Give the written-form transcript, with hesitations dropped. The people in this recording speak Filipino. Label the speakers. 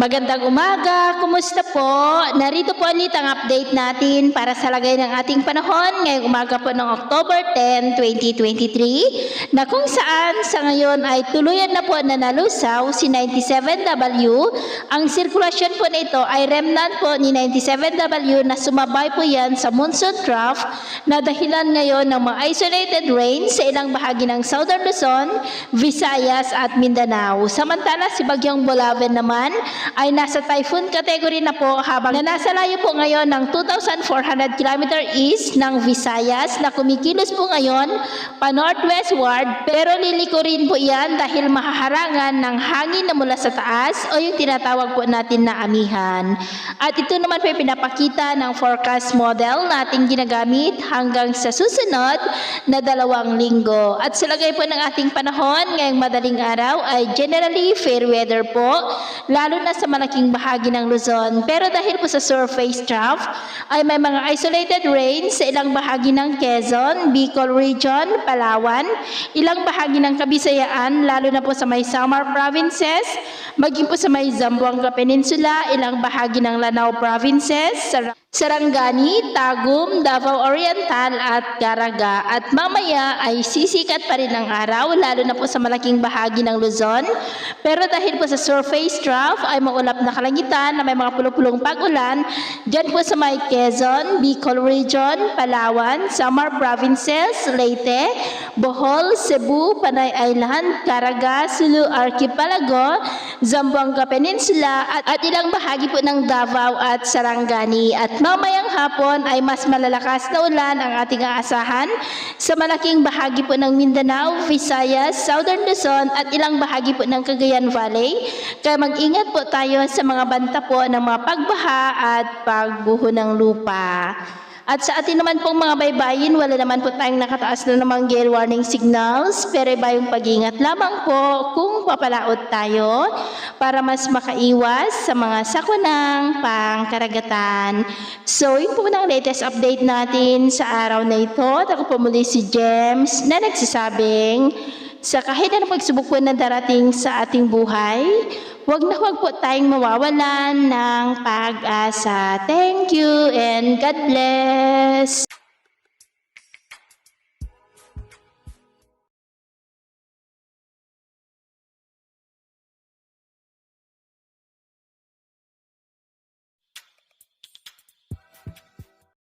Speaker 1: Magandang umaga, kumusta po? Narito po ulit ang update natin para sa lagay ng ating panahon ngayong umaga po ng October 10, 2023 na kung saan sa ngayon ay tuluyan na po nanalusaw si 97W. Ang sirkulasyon po nito ay remnant po ni 97W na sumabay po yan sa monsoon trough na dahilan ngayon ng mga isolated rain sa ilang bahagi ng Southern Luzon, Visayas at Mindanao. Samantala si Bagyong Bolaven naman ay nasa typhoon category na po habang nasa layo po ngayon ng 2,400 km east ng Visayas na kumikilos po ngayon pa-northwestward pero liliko rin po yan dahil mahaharangan ng hangin na mula sa taas o yung tinatawag po natin na amihan. At ito naman po ay pinapakita ng forecast model nating ginagamit hanggang sa susunod na 2 linggo. At sa lagay po ng ating panahon ngayong madaling araw ay generally fair weather po, lalo na sa malaking bahagi ng Luzon. Pero dahil po sa surface trough ay may mga isolated rain sa ilang bahagi ng Quezon, Bicol Region, Palawan, ilang bahagi ng Kabisayaan, lalo na po sa may Samar Provinces, maging po sa may Zamboanga Peninsula, ilang bahagi ng Lanao Provinces, Sarangani, Tagum, Davao Oriental at Caraga. At mamaya ay sisikat pa rin ang araw lalo na po sa malaking bahagi ng Luzon. Pero dahil po sa surface trough ay maulap na kalangitan na may mga pulupulong pag-ulan dyan po sa may Quezon, Bicol Region, Palawan, Samar Provinces, Leyte, Bohol, Cebu, Panay Island, Caraga, Sulu Archipelago, Zamboanga Peninsula at ilang bahagi po ng Davao at Sarangani. At mamayang hapon ay mas malalakas na ulan ang ating aasahan sa malaking bahagi po ng Mindanao, Visayas, Southern Luzon at ilang bahagi po ng Cagayan Valley. Kaya mag-ingat po tayo sa mga banta po ng mga pagbaha at pagbuho ng lupa. At sa atin naman pong mga baybayin, wala naman po tayong nakataas na namang gale warning signals, pero iba yung pag-ingat lamang po kung papalaot tayo para mas makaiwas sa mga sakunang pangkaragatan. So, yun po ang latest update natin sa araw na ito. At ako po muli si James na nagsasabing, sa kahit na pagsubok po na darating sa ating buhay, huwag po tayong mawawalan ng pag-asa. Thank you and God bless.